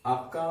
आपका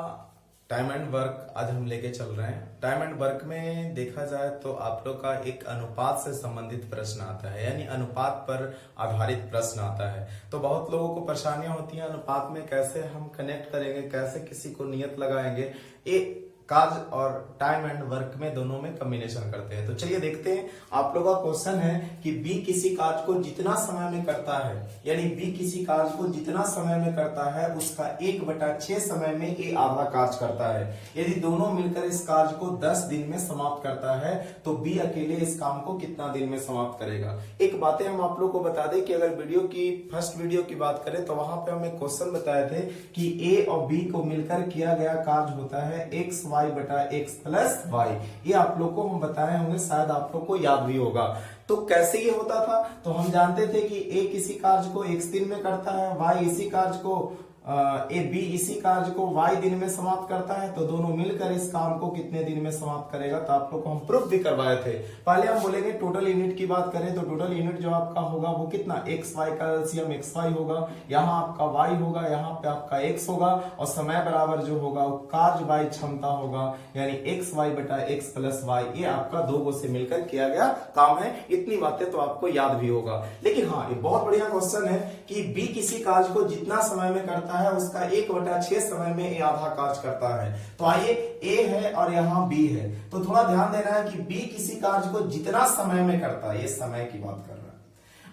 time and work आज हम लेके चल रहे हैं। टाइम एंड वर्क में देखा जाए तो आप लोग का एक अनुपात से संबंधित प्रश्न आता है, यानी अनुपात पर आधारित प्रश्न आता है। तो बहुत लोगों को परेशानियां होती हैं अनुपात में, कैसे हम कनेक्ट करेंगे, कैसे किसी को नियत लगाएंगे। ये कार्य और टाइम एंड वर्क में दोनों में कॉम्बिनेशन करते हैं। तो चलिए देखते हैं। आप लोगों का क्वेश्चन है कि बी किसी कार्य को जितना समय में करता है, यानी बी किसी कार्य को जितना समय में करता है उसका 1/6 समय में ए आधा कार्य करता है। यदि दोनों मिलकर इस कार्य को 10 दिन में समाप्त करता है तो बी अकेले इस काम को कितना दिन में समाप्त करेगा। एक बातें हम आप लोग को बता दें कि अगर वीडियो की फर्स्ट वीडियो की बात करें तो वहां पे हम एक क्वेश्चन बताए थे कि ए और बी को मिलकर किया गया कार्य होता है x y बटा x प्लस y। ये आप लोग को हम बताए होंगे, शायद आप लोग को याद भी होगा। तो कैसे ये होता था, तो हम जानते थे कि a किसी कार्य को x दिन में करता है, y इसी कार्य को b इसी कार्य को y दिन में समाप्त करता है, तो दोनों मिलकर इस काम को कितने दिन में समाप्त करेगा। तो आप लोग को हम प्रूफ भी करवाए थे। पहले हम बोलेंगे टोटल यूनिट की बात करें तो टोटल यूनिट जो आपका होगा वो कितना x y का एलसीएम x y होगा, यहाँ आपका y होगा, यहाँ पे आपका x होगा और समय बराबर जो होगा वो कार्य बाई क्षमता होगा, यानी x y बटा x प्लस y। ये आपका दो गो से मिलकर किया गया काम है। इतनी बातें तो आपको याद भी होगा। लेकिन हाँ, ये बहुत बढ़िया क्वेश्चन है कि b किसी कार्य को जितना समय में करता है उसका 1/6 समय में ए आधा कार्य करता है। तो आइए, ए है और यहाँ बी है, तो थोड़ा ध्यान देना है कि बी किसी कार्य को जितना समय में करता है, ये समय की बात कर रहा है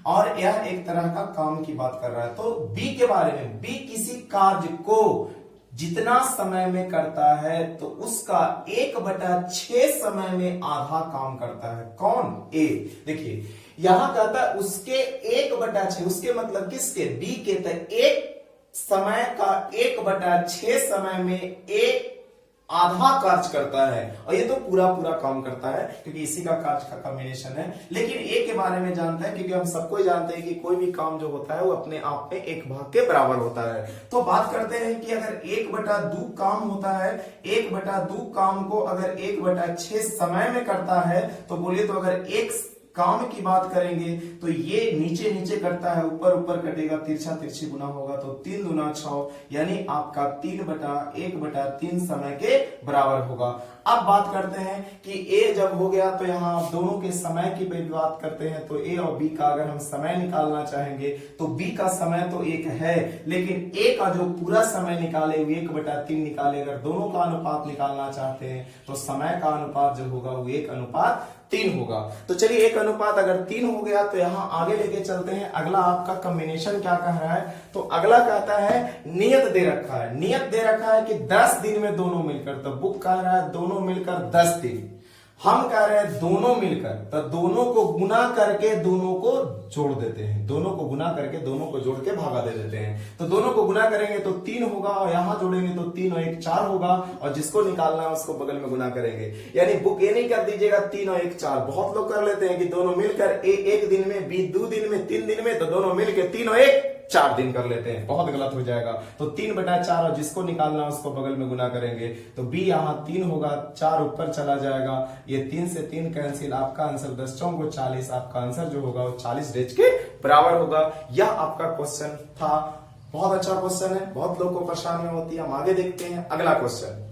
और यह एक तरह का काम की बात कर रहा है। तो बी के बारे में, बी किसी कार्य को जितना समय में करता है तो उसका 1/6 समय में आधा काम करता है। कौन? ए। देखिए यहां कहता है उसके 1/6, उसके मतलब किसके? बी के। तक एक समय का 1/6 समय में ए आधा कार्य करता है और ये तो पूरा काम करता है क्योंकि इसी का कार्य का कॉम्बिनेशन है। लेकिन ए के बारे में जानता है क्योंकि हम सबको जानते हैं कि कोई भी काम जो होता है वो अपने आप में 1 भाग के बराबर होता है। तो बात करते हैं कि अगर 1/2 काम होता है, 1/2 काम को अगर 1/6 समय में करता है तो बोलिए, तो अगर एक काम की बात करेंगे तो ये नीचे नीचे करता है, ऊपर ऊपर कटेगा, तिरछा तिरछी गुना होगा तो 3 दूना 6, यानी आपका 3/1/3 समय के बराबर होगा। अब बात करते हैं कि ए जब हो गया तो यहाँ आप दोनों के समय की बात करते हैं। तो ए और बी का अगर हम समय निकालना चाहेंगे तो बी का समय तो 1 है, लेकिन ए का जो पूरा समय निकाले 1/3 निकाले। अगर दोनों का अनुपात निकालना चाहते हैं तो समय का अनुपात जो होगा वो 1/3 होगा। तो चलिए 1/3 अगर 3 हो गया तो यहाँ आगे लेके चलते हैं। अगला आपका कॉम्बिनेशन क्या कह रहा है, तो अगला कहता है नियत दे रखा है। नियत दे रखा है कि 10 दिन में दोनों मिलकर, तो बुक कह रहा है दोनों मिलकर 10 दिन, हम कह रहे हैं दोनों मिलकर, तो दोनों को गुना करके दोनों को जोड़ देते हैं। दोनों को गुना करके दोनों को जोड़ के भागा दे देते हैं। तो दोनों को गुना करेंगे तो 3 होगा और यहां जोड़ेंगे तो 3 और 1 4 होगा और जिसको निकालना है उसको बगल में गुना करेंगे। यानी बुक ये नहीं कर दीजिएगा 3 और 1 4। बहुत लोग कर लेते हैं कि दोनों मिलकर ए 1 दिन में, बी 2 दिन में, 3 दिन में, तो दोनों मिलकर 3 और 1 4 दिन कर लेते हैं। बहुत गलत हो जाएगा। तो 3/4 और जिसको निकालना है उसको बगल में गुना करेंगे तो बी यहाँ 3 होगा, 4 ऊपर चला जाएगा, ये 3 से 3 कैंसिल, आपका आंसर 10 चौक को 40, आपका आंसर जो होगा वो 40 डेज के बराबर होगा। यह आपका क्वेश्चन था। बहुत अच्छा क्वेश्चन है, बहुत लोगों को परेशानी होती है। हम आगे देखते हैं अगला क्वेश्चन।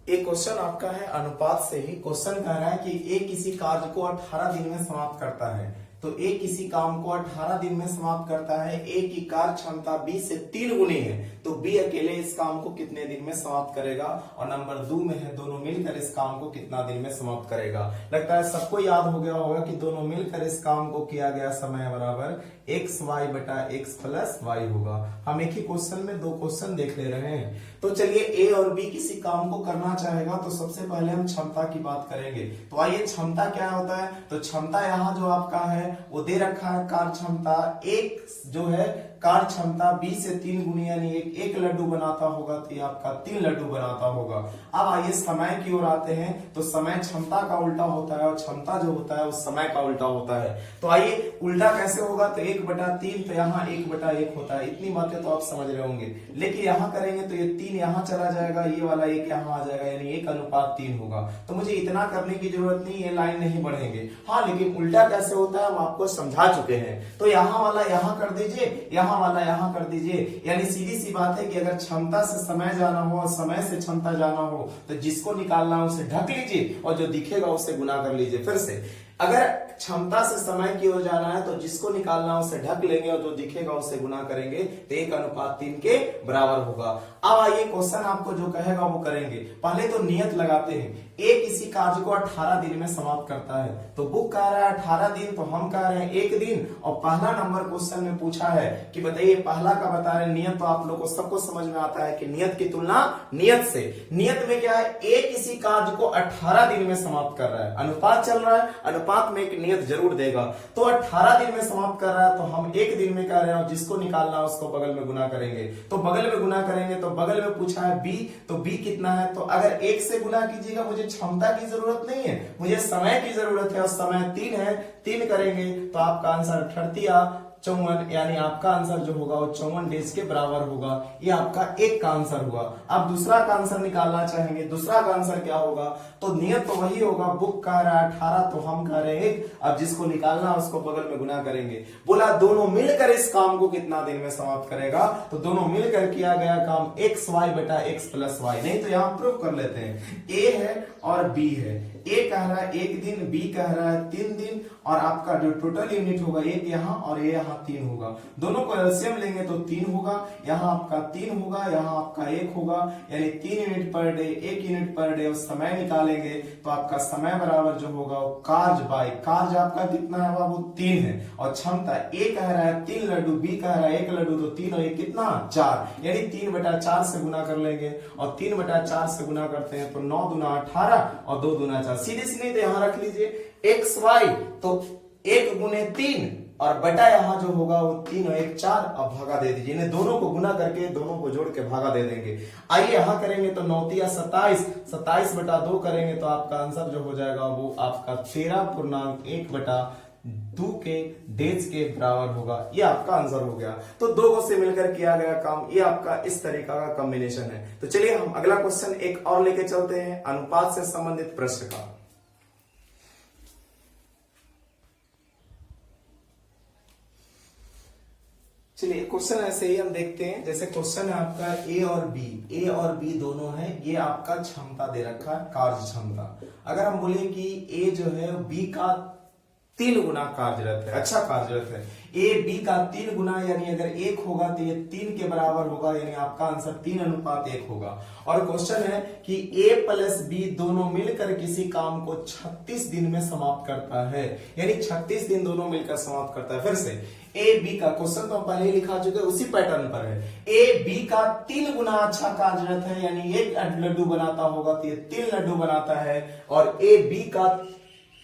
एक क्वेश्चन आपका है अनुपात से ही। क्वेश्चन कह रहा है कि ए किसी कार्य को 18 दिन में समाप्त करता है। तो ए किसी काम को 18 दिन में समाप्त करता है। ए की कार्य क्षमता बी से 3 गुनी है, तो बी अकेले इस काम को कितने दिन में समाप्त करेगा। और नंबर 2 में है दोनों मिलकर इस काम को कितना दिन में समाप्त करेगा। लगता है सबको याद हो गया होगा कि दोनों मिलकर इस काम को किया गया समय बराबर x y बटा x प्लस y होगा। हम एक ही क्वेश्चन में 2 क्वेश्चन देख ले रहे हैं। तो चलिए ए और बी किसी काम को करना चाहेगा तो सबसे पहले हम क्षमता की बात करेंगे। तो आइए, क्षमता क्या होता है, तो क्षमता यहाँ जो आपका है वो दे रखा है कार्य क्षमता। एक जो है कार्य क्षमता B से 3 गुनी यानी एक लड्डू बनाता होगा तो ये आपका 3 लड्डू बनाता होगा। अब आइए समय की ओर आते हैं, तो समय क्षमता का उल्टा होता है और क्षमता जो होता है वो समय का उल्टा होता है। तो आइए उल्टा कैसे होगा, तो 1/3, तो यहाँ 1/1 होता है। इतनी बातें तो आप समझ रहे होंगे, लेकिन यहाँ करेंगे तो ये 3 यहाँ चला जाएगा, ये वाला 1 यहाँ आ जाएगा, यानी 1:3 होगा। तो मुझे इतना करने की जरूरत नहीं, ये लाइन नहीं बढ़ेंगे। हाँ, लेकिन उल्टा कैसे होता है हम आपको समझा चुके हैं। तो यहाँ वाला यहाँ कर दीजिए, यहाँ वाला यहाँ कर दीजिए, यानी सीधी सी बात है कि अगर क्षमता से समय जाना हो और समय से क्षमता जाना हो तो जिसको निकालना है उसे ढक लीजिए और जो दिखेगा उसे गुना कर लीजिए। फिर से, अगर क्षमता से समय की ओर जाना है तो जिसको निकालना है उसे ढक लेंगे और जो दिखेगा उसे गुना करेंगे तो 1:3 के बराबर होगा। अब आइए क्वेश्चन आपको जो कहेगा वो करेंगे। पहले तो नियत लगाते हैं, एक किसी कार्य को 18 दिन में समाप्त करता है, तो बुक कह रहा है 18 दिन, तो हम कह रहे हैं 1 दिन। और पहला नंबर क्वेश्चन में पूछा है कि बताइए पहला का बता रहे नियत, तो आप लोग को सबको समझ में आता है कि नियत की तुलना नियत से। नियत में क्या है, एक किसी कार्य को 18 दिन में समाप्त कर रहा है, अनुपात चल रहा है, अनुपात में एक नियत जरूर देगा। तो 18 दिन में समाप्त कर रहा है तो हम 1 दिन में कर रहे हैं और जिसको निकालना है उसको बगल में गुना करेंगे। तो बगल में गुना करेंगे तो बगल में पूछा है B, तो B कितना है, तो अगर 1 से गुना कीजिएगा, मुझे क्षमता की जरूरत नहीं है, मुझे समय की जरूरत है और समय 3 है। 3 करेंगे तो आपका आंसर 54, यानी आपका आंसर जो होगा वो 54 डेज के बराबर होगा। ये आपका एक का आंसर हुआ। अब दूसरा का आंसर निकालना चाहेंगे, दूसरा का आंसर क्या होगा, तो नियत तो वही होगा, बुक कह रहा है 18 तो हम कह रहे हैं 1। अब जिसको निकालना है उसको बगल में गुना करेंगे। बोला दोनों मिलकर इस काम को कितना दिन में समाप्त करेगा, तो दोनों मिलकर किया गया काम xy बटा x प्लस y। नहीं तो यहां प्रूफ कर लेते हैं, A है और B है। A कह रहा है 1 दिन, B कह रहा है 3 दिन, और आपका जो टोटल यूनिट होगा 1 यहाँ और ये यहाँ 3 होगा। दोनों को एलसीएम लेंगे तो 3 होगा, यहाँ आपका 3 होगा, यहाँ आपका 1 होगा, यानी 3 unit per day, 1 unit per day. और समय निकालेंगे तो आपका समय बराबर जो होगा वो कार्य बाय कार्य आपका कितना है वो 3 है। और क्षमता A कह रहा है 3 लड्डू, B कह रहा है 1 लड्डू, तो 3 और 1 कितना 4, यानी 3/4 से गुना कर लेंगे। और 3/4 से गुना करते हैं तो 9 दूना 18 और 2 दूना 4। सीधे सीधे तो यहाँ रख लीजिए xy, तो 1 गुने 3 और बटा यहाँ जो होगा वो 3 और 1 4। अब भागा दे दीजिए, इन्हें दोनों को गुना करके दोनों को जोड़ के भागा दे देंगे। आइए यहाँ करेंगे तो 9 या 27, 27/2 करेंगे तो आपका आंसर जो हो जाएगा वो आपका 13.1/2 के डेज के बराबर होगा। ये आपका आंसर हो गया। तो 2 से मिलकर किया गया काम, ये आपका इस तरीका का कॉम्बिनेशन है। तो चलिए हम अगला क्वेश्चन एक और लेके चलते हैं, अनुपात से संबंधित प्रश्न का। चलिए क्वेश्चन ऐसे ही हम देखते हैं। जैसे क्वेश्चन है आपका A और B दोनों है, ये आपका क्षमता दे रखा है, कार्य क्षमता। अगर हम बोले कि A जो है B का 3 गुना कार्यरत है, अच्छा कार्यरत है, A B का 3 गुना, यानी अगर 1 होगा तो ये 3 के बराबर होगा, यानी आपका आंसर 3:1 होगा। और क्वेश्चन है कि A प्लस B दोनों मिलकर किसी काम को 36 दिन में समाप्त करता है, यानी 36 दिन दोनों मिलकर समाप्त करता है। फिर से A B का क्वेश्चन तो हम पहले ही लिखा चुके हैं, उसी पैटर्न पर है। A B का 3 गुना अच्छा कार्यरत है, यानी 1 लड्डू बनाता होगा तो ये 3 लड्डू बनाता है। और A B का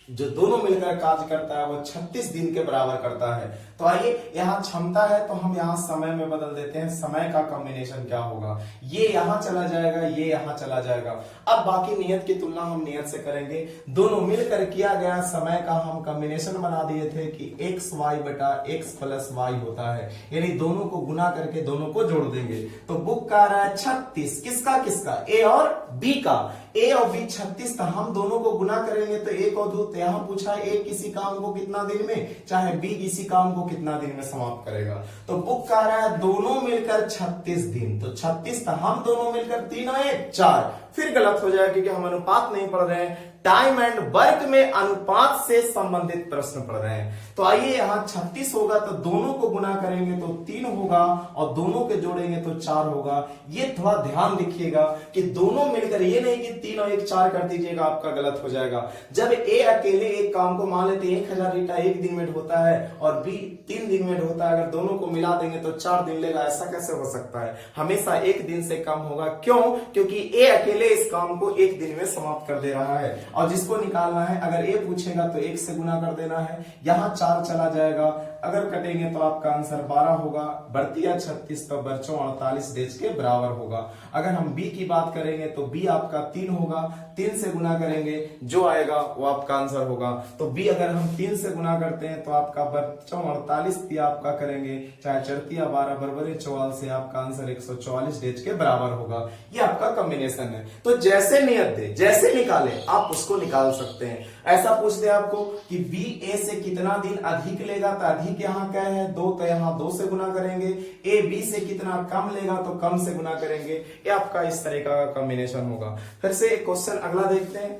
जो दोनों मिलकर कार्य करता है वो 36 दिन के बराबर करता है। तो आइए यहाँ क्षमता है तो हम यहाँ समय में बदल देते हैं, समय का कॉम्बिनेशन क्या होगा, ये यहाँ चला जाएगा, ये यहाँ चला जाएगा। अब बाकी नियत की तुलना हम नियत से करेंगे। दोनों मिलकर किया गया समय का हम कॉम्बिनेशन बना दिए थे कि xy बटा x प्लस y होता है, यानी दोनों को गुना करके दोनों को जोड़ देंगे। तो बुक का रहा है 36, किसका किसका, A और B का। A और B 36, तो हम दोनों को गुना करेंगे तो 1 और 2, तो यहाँ पूछा है A किसी काम को कितना दिन में, चाहे B किसी काम को कितना दिन में समाप्त करेगा। तो बुक कह रहा है दोनों मिलकर 36 दिन, तो 36 तो हम दोनों मिलकर 3 और 1 4। फिर गलत हो जाएगा क्योंकि हम अनुपात नहीं पढ़ रहे हैं, टाइम एंड वर्क में अनुपात से संबंधित प्रश्न पढ़ रहे हैं। तो आइए यहाँ 36 होगा तो दोनों को गुना करेंगे तो 3 होगा और दोनों के जोड़ेंगे तो 4 होगा। ये थोड़ा ध्यान रखिएगा कि दोनों मिलकर, ये नहीं कि 3 और 1 4 कर दीजिएगा, आपका गलत हो जाएगा। जब A अकेले एक काम को मान लेते 1000 ईटा 1 दिन में होता है और B 3 दिन में होता है, अगर दोनों को मिला देंगे तो 4 दिन लेगा, ऐसा कैसे हो सकता है, हमेशा 1 दिन से कम होगा। क्यों, क्योंकि A अकेले इस काम को 1 दिन में समाप्त कर दे रहा है। और जिसको निकालना है, अगर A पूछेगा तो 1 से गुना कर देना है, यहाँ 4 4 चला जाएगा, अगर कटेंगे तो आपका आंसर 12 होगा। बढ़तिया 36 तो बच्चों 48 डेज के बराबर होगा। अगर हम बी की बात करेंगे तो बी आपका 3 होगा, 3 से गुना करेंगे जो आएगा वो आपका आंसर होगा। तो बी अगर हम 3 से गुना करते हैं तो आपका बच्चों 48 दिया आपका करेंगे, चाहे चरतिया 12 बरबरे 44 से आपका आंसर 144 डेज के बराबर होगा। ये आपका कॉम्बिनेशन है। तो जैसे नियत दे, जैसे निकाले आप उसको निकाल सकते हैं। ऐसा पूछ दे आपको कि बी ए से कितना दिन अधिक लेगा, तो अधिक यहाँ क्या है 2, तो यहाँ 2 से गुना करेंगे। ए बी से कितना कम लेगा तो कम से गुना करेंगे। ये आपका इस तरह का कॉम्बिनेशन होगा। फिर से एक क्वेश्चन अगला देखते हैं।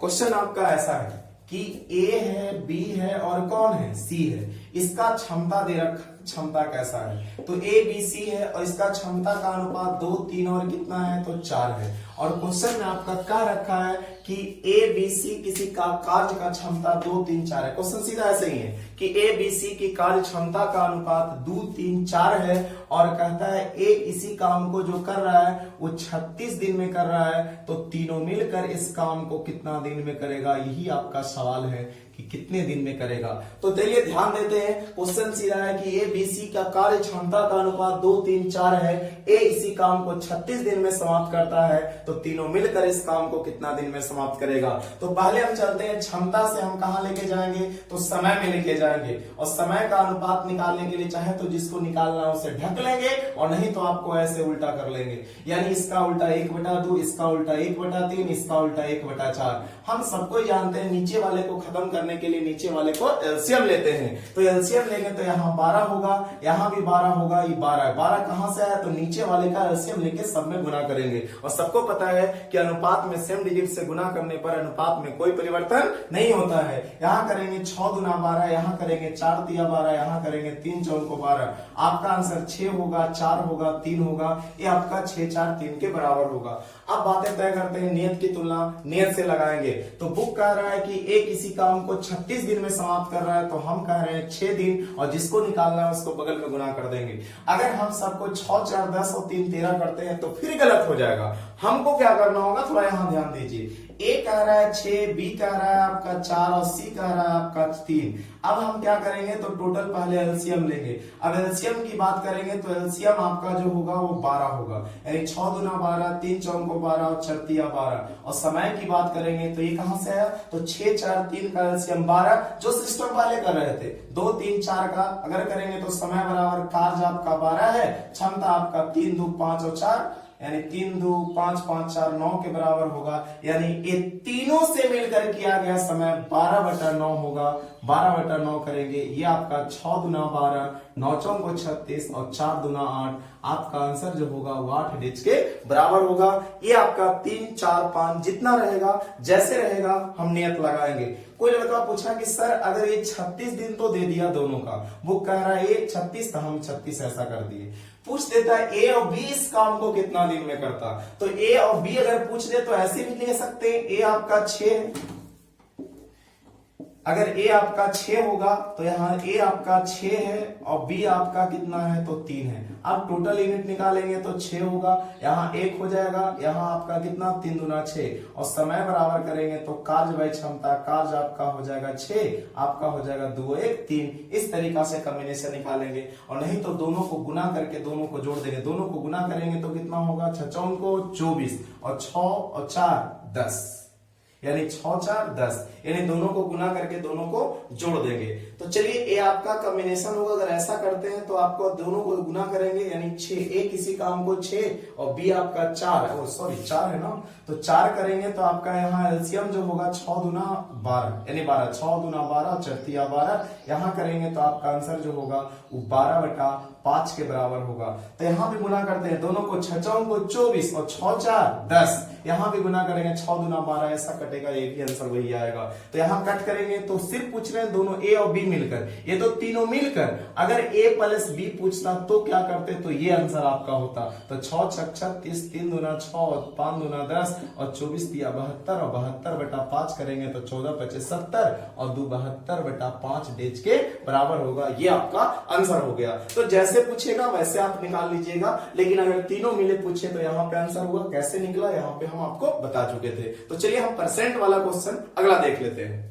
क्वेश्चन आपका ऐसा है कि ए है, बी है और कौन है, सी है। इसका क्षमता दे रखा, क्षमता कैसा है, तो ए बी सी है और इसका क्षमता का अनुपात 2, 3 और कितना है तो 4 है। और क्वेश्चन में आपका क्या रखा है कि ए बी सी किसी का कार्य का क्षमता 2, 3, 4 है। क्वेश्चन सीधा ऐसे ही है कि ए बी सी की कार्य क्षमता का अनुपात 2, 3, 4 है और कहता है ए इसी काम को जो कर रहा है वो 36 दिन में कर रहा है, तो तीनों मिलकर इस काम को कितना दिन में करेगा, यही आपका सवाल है कि कितने दिन में करेगा। तो चलिए ध्यान देते हैं। क्वेश्चन सीधा है कि ए बी सी का कार्य क्षमता का अनुपात 2, 3, 4 है। ए इसी काम को 36 दिन में समाप्त करता है, तो तीनों मिलकर इस काम को कितना दिन में समाप्त करेगा। तो पहले हम चलते हैं क्षमता से हम कहां लेके जाएंगे, तो समय में लेके जाएंगे। और समय का अनुपात निकालने के लिए चाहे तो जिसको निकालना है उसे ढक लेंगे और नहीं तो आपको ऐसे उल्टा कर लेंगे। यानी इसका उल्टा 1/2, इसका उल्टा 1/3, इसका उल्टा 1/4। हम सबको जानते हैं नीचे वाले को खत्म करने के लिए नीचे वाले को एलसीएम लेते हैं। तो एलसीएम लेंगे तो यहाँ 12 होगा, यहाँ भी 12 होगा, ये 12 है। 12 कहां से आया, तो नीचे वाले का एलसीएम लेके सब में गुना करेंगे। और सबको पता है कि अनुपात में सेम डिजिट से गुना करने पर अनुपात में कोई परिवर्तन नहीं होता है। यहाँ करेंगे 6 दूना 12, यहाँ करेंगे 4 तिया 12, यहाँ करेंगे 3 चौको 12। आपका आंसर 6 होगा, 4 होगा, 3 होगा। ये आपका 6, 4, 3 के बराबर होगा। अब बातें तय करते हैं, नियत की तुलना नियत से लगाएंगे। तो बुक कह रहा है कि ए किसी काम को 36 दिन में समाप्त कर रहा है, तो हम कह रहे हैं 6 दिन, और जिसको निकालना है उसको बगल में गुना कर देंगे। अगर हम सबको 6, 4, 10 और 3, 13 करते हैं तो फिर गलत हो जाएगा। हमको क्या करना होगा, थोड़ा यहां ध्यान दीजिए। ए कह रहा है 6, बी कह रहा है आपका 4 और सी कह रहा है आपका 3। अब हम क्या करेंगे, तो टोटल पहले एलसीएम लेंगे। अब एलसीएम की बात करेंगे तो एलसीएम आपका जो होगा वो 12 होगा, यानी 6 दूना 12, 3 चौको 12 और 4 तिया 12। और समय की बात करेंगे तो ये कहां से आया, तो 6, 4, 3 का एलसीएम 12, जो सिस्टम वाले कर रहे थे। 2, 3, 4 का अगर करेंगे तो समय बराबर कार्य आपका 12 है, क्षमता आपका 3, 2, 5 और 4, यानी 3, 2, 5, 5, 4, 9 के बराबर होगा। यानी ये तीनों से मिलकर किया गया समय 12/9 होगा। 12/9 करेंगे, ये आपका 6 दूना 12, 9 चौको 36 और 4 दूना 8। आपका आंसर जो होगा वो 8 डेज के बराबर होगा। ये आपका 3, 4, 5 जितना रहेगा, जैसे रहेगा हम नियत लगाएंगे। कोई लड़का पूछा कि सर अगर ये 36 दिन तो दे दिया दोनों का, वो कह रहा है ये 36, तो हम 36 ऐसा कर दिए। पूछ देता है ए और बी इस काम को कितना दिन में करता, तो ए और बी अगर पूछ दे तो ऐसे भी ले सकते हैं। ए आपका 6 है, अगर ए आपका 6 होगा तो यहाँ ए आपका 6 है और बी आपका कितना है तो 3 है। अब टोटल यूनिट निकालेंगे तो 6 होगा, यहाँ 1 हो जाएगा, यहाँ आपका कितना 3 दूना 6 और समय बराबर करेंगे तो कार्य बाई क्षमता, कार्य आपका हो जाएगा 6, आपका हो जाएगा 2, 1, 3। इस तरीका से कॉम्बिनेशन निकालेंगे। और नहीं तो दोनों को गुना करके दोनों को जोड़ देंगे। दोनों को गुना करेंगे तो कितना होगा, 6 चौको 24 और 6 और 4 10, यानी 6, 4, 10, यानी दोनों को गुना करके दोनों को जोड़ देंगे। तो चलिए ए आपका कॉम्बिनेशन होगा। अगर ऐसा करते हैं तो आपको दोनों को गुना करेंगे, यानी 6, ए किसी काम को 6 और बी आपका 4, सॉरी 4 है ना, तो 4 करेंगे तो आपका यहाँ एलसीएम जो होगा 6 दूना 12, यानी 12, 6 दूना 12, 4 तिया 12। यहाँ करेंगे तो आपका आंसर जो होगा वो 12/5 के बराबर होगा। तो यहाँ भी गुना करते हैं, दोनों को 6 चौको 24 और 6, 4, 10। यहाँ भी गुना करेंगे 6 दूना 12, ऐसा कटेगा, एक ही आंसर वही आएगा। तो यहाँ कट करेंगे तो सिर्फ पूछ रहे हैं दोनों ए और बी मिलकर, ये तो तीनों मिलकर। अगर ए प्लस बी पूछता तो क्या करते, तो ये आंसर आपका होता। तो 6, 6, 36, 3 दूना 6 और 5 दूना 10 और 24 तिया 72 और 72/5 करेंगे तो 14, 25, 70 और 2 72/5 डेज के बराबर होगा। ये आपका आंसर हो गया। तो जैसे जैसे पूछेगा वैसे आप निकाल लीजिएगा, लेकिन अगर तीनों मिले पूछे तो यहाँ पे आंसर हुआ, कैसे निकला यहाँ पे हम आपको बता चुके थे। तो चलिए हम परसेंट वाला क्वेश्चन अगला देख लेते हैं।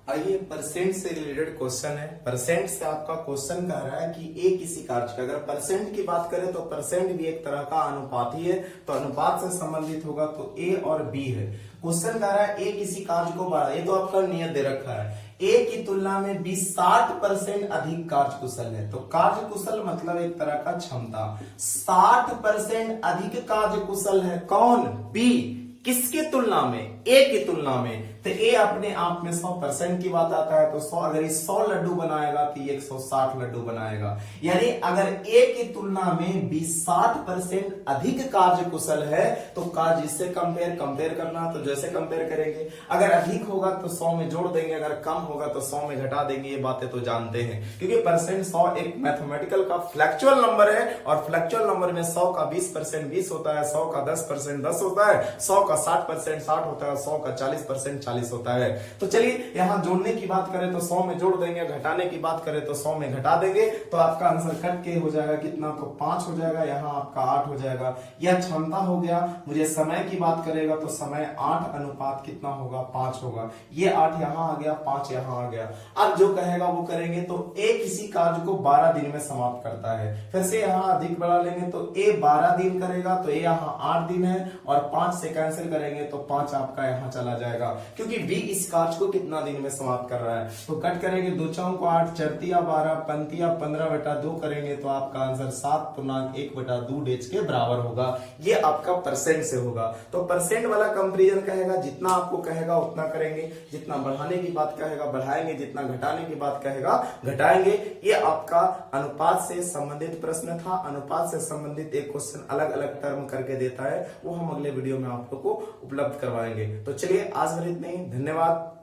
आइए, परसेंट से रिलेटेड क्वेश्चन है। परसेंट से आपका क्वेश्चन कह रहा है कि ए किसी कार्य का, अगर परसेंट की बात करें तो परसेंट भी एक तरह का अनुपात ही है, तो अनुपात से संबंधित होगा तो ए और बी है। क्वेश्चन कह रहा है ए किसी कार्य को बढ़ा, ये तो आपका नियत दे रखा है, ए की तुलना में बी 60% अधिक कार्य कुशल है। तो कार्य कुशल मतलब एक तरह का क्षमता, 60% अधिक कार्य कुशल है कौन? बी। किसकी तुलना में? ए की तुलना में। तो ए अपने आप में 100% की बात आता है, तो 100 अगर 100 लड्डू बनाएगा तो ये 160 लड्डू बनाएगा। यानी अगर ए की तुलना में बी 60% अधिक कार्य कुशल है तो कार्य इससे कंपेयर करना, तो जैसे कंपेयर करेंगे, अगर अधिक होगा तो 100 में जोड़ देंगे, अगर कम होगा तो 100 में घटा देंगे। ये बातें तो जानते हैं, क्योंकि परसेंट 100 एक मैथमेटिकल का फ्लैक्चुअल नंबर है, और फ्लैक्चुअल नंबर में 100 का 20% 20 होता है, 100 का 10% 10 होता है, 100 का 60% 60 होता है, 100 का 40% 40 होता है। तो चलिए यहां जोड़ने की बात करें तो 100 में जोड़ देंगे, घटाने की बात करें तो 100 में घटा देंगे, तो आपका आंसर कट के हो जाएगा कितना? तो 5 हो जाएगा, यहाँ आपका 8 हो जाएगा। यह क्षमता हो गया। मुझे समय की बात करेगा तो समय 8 अनुपात कितना होगा? 5 होगा। ये 8 यहाँ आ गया, 5 यहाँ आ गया। अब जो कहेगा वो करेंगे। तो ए किसी कार्य को 12 दिन में समाप्त करता है। फिर से यहाँ अधिक बढ़ा लेंगे तो ए 12 दिन करेगा, तो ए यहाँ 8 दिन है, और 5 से कैंसिल करेंगे तो 5 आपका यहाँ चला जाएगा, क्योंकि बी इस कार्य को कितना दिन में समाप्त कर रहा है। तो कट करेंगे, 2 चौक 8, चरतिया 12, पंतिया 15/2 करेंगे तो आपका आंसर 7×1/2 डेज के बराबर होगा। ये आपका परसेंट से होगा। तो परसेंट वाला कंपैरिजन कहेगा, जितना आपको कहेगा उतना करेंगे, जितना बढ़ाने की बात कहेगा बढ़ाएंगे, जितना घटाने की बात कहेगा घटाएंगे। ये आपका अनुपात से संबंधित प्रश्न था। अनुपात से संबंधित एक क्वेश्चन अलग अलग टर्म करके देता है, वो हम अगले वीडियो में आप लोग को उपलब्ध करवाएंगे। तो चलिए आज भर इतना ही, धन्यवाद।